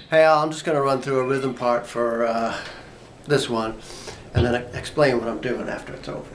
Hey Al, I'm just going to run through a rhythm part for this one and then explain what I'm doing after it's over.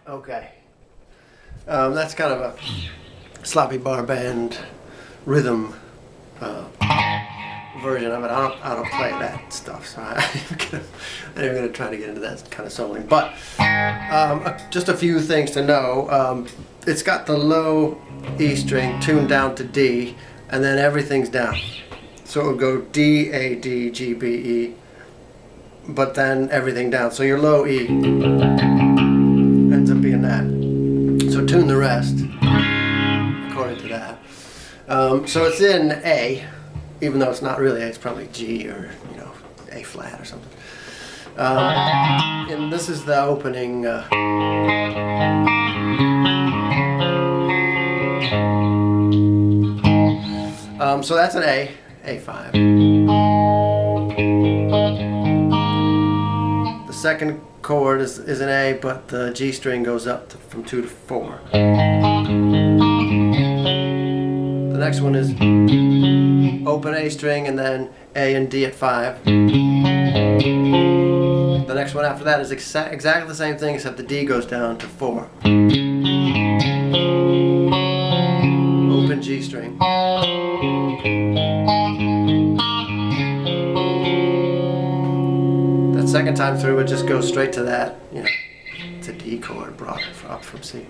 Okay. That's kind of a sloppy bar band rhythm version of it. I don't play that stuff, so I'm not even gonna try to get into that kind of soloing. But just a few things to know. It's got the low E string tuned down to D, and then everything's down. So it would go D, A, D, G, B, E, but then everything down. So your low E ends up being that. So tune the rest according to that. So it's in A, even though it's not really A, it's probably G or A flat or something. And this is the opening. So that's an A, A5. The second chord is an A, but the G string goes up from 2 to 4. The next one is open A string and then A and D at 5. The next one after that is exactly the same thing, except the D goes down to 4. Open G string. That second time through it just goes straight to that. It's a D chord brought up from C.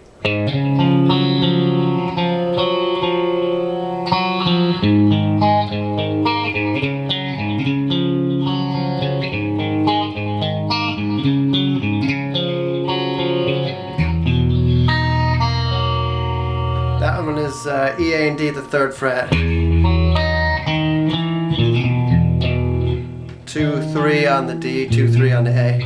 That one is E, A, and D at the 3rd fret. 2, 3 on the D, 2, 3 on the A.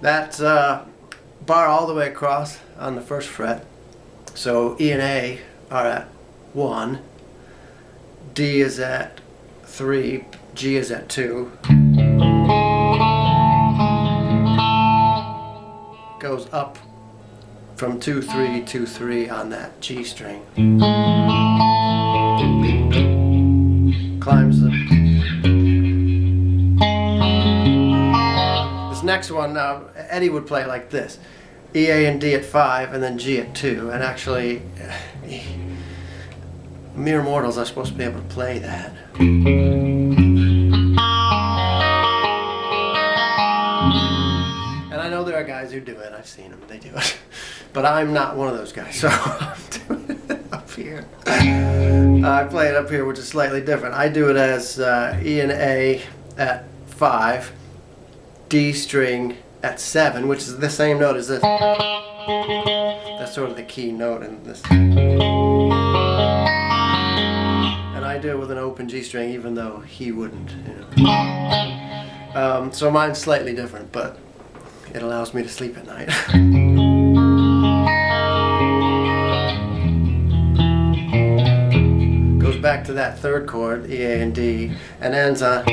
That's bar all the way across on the 1st fret. So E and A are at 1, D is at 3, G is at 2. Goes up from 2, 3, 2, 3 on that G string. Climbs the. This next one, Eddie would play like this: E, A, and D at 5, and then G at 2. And actually, mere mortals are supposed to be able to play that. I know there are guys who do it. I've seen them. They do it. But I'm not one of those guys, so I'm doing it up here. I play it up here, which is slightly different. I do it as E and A at 5, D string at 7, which is the same note as this. That's sort of the key note in this. And I do it with an open G string, even though he wouldn't. So mine's slightly different, but it allows me to sleep at night. Goes back to that 3rd chord, E, A, and D, and ends on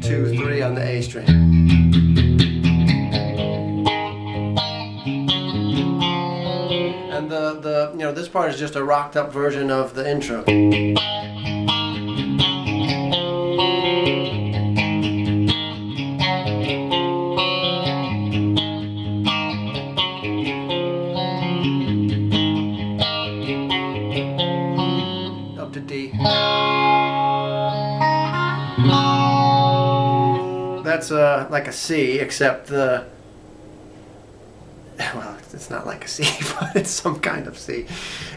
2, 3 on the A string. And this part is just a rocked up version of the intro. To D. That's like a C, except well, it's not like a C, but it's some kind of C.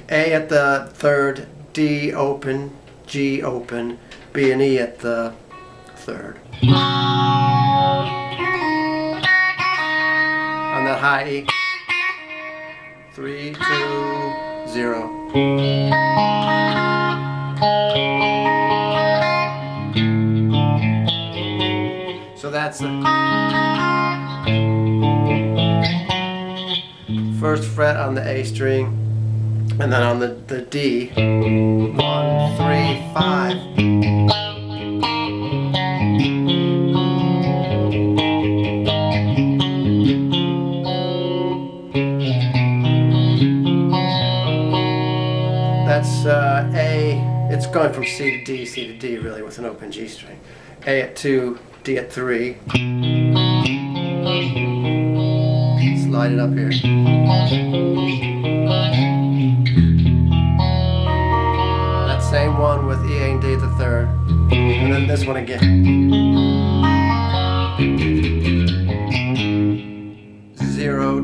A at the 3rd, D open, G open, B and E at the 3rd. On that high E. 3, 2, 0. So that's the 1st fret on the A string, and then on the D, 1, 3, 5. That's A, it's going from C to D really with an open G string. A at 2, D at 3. Slide it up here. That same one with E, A, and D at the 3rd. And then this one again.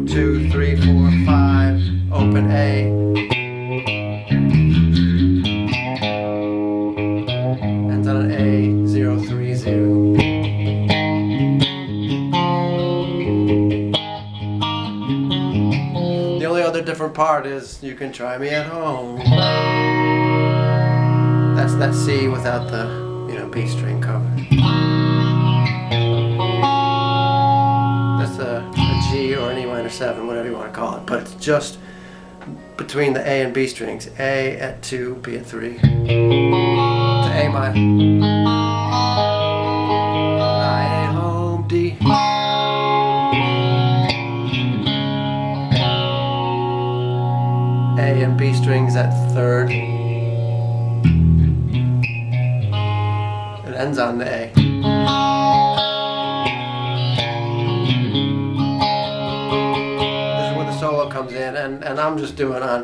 So 2, 3, 4, 5, open A, ends on an A, 0, 3, 0. The only other different part is you can try me at home. That's that C without the, B string cover. That's a G or an E minor 7, whatever you want to call it, but it's just between the A and B strings. A at 2, B at 3, to A minor. I ain't home, D. A and B strings at 3rd. It ends on the A. This is where the solo comes in, and I'm just doing on.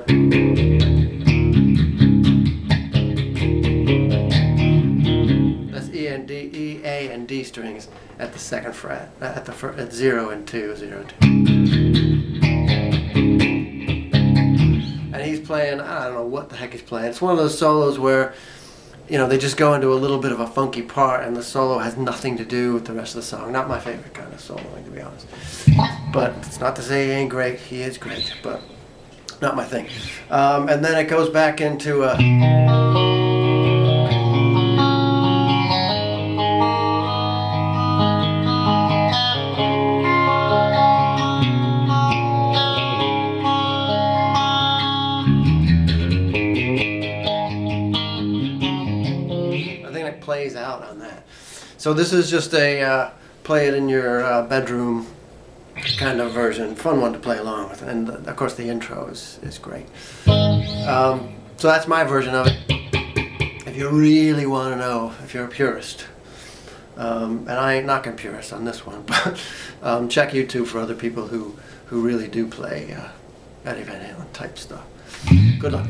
That's E and D, E, A, and D strings at the 2nd fret, at 0 and 2, 0 and 2. And he's playing, I don't know what the heck he's playing. It's one of those solos where, they just go into a little bit of a funky part and the solo has nothing to do with the rest of the song. Not my favorite kind of soloing, to be honest. But it's not to say he ain't great. He is great, but not my thing. And then it goes back into a... plays out on that. So this is just a play it in your bedroom kind of version. Fun one to play along with. And of course the intro is great. So that's my version of it. If you really want to know, if you're a purist, and I ain't knocking purists on this one, but check YouTube for other people who really do play Eddie Van Halen type stuff. Good luck.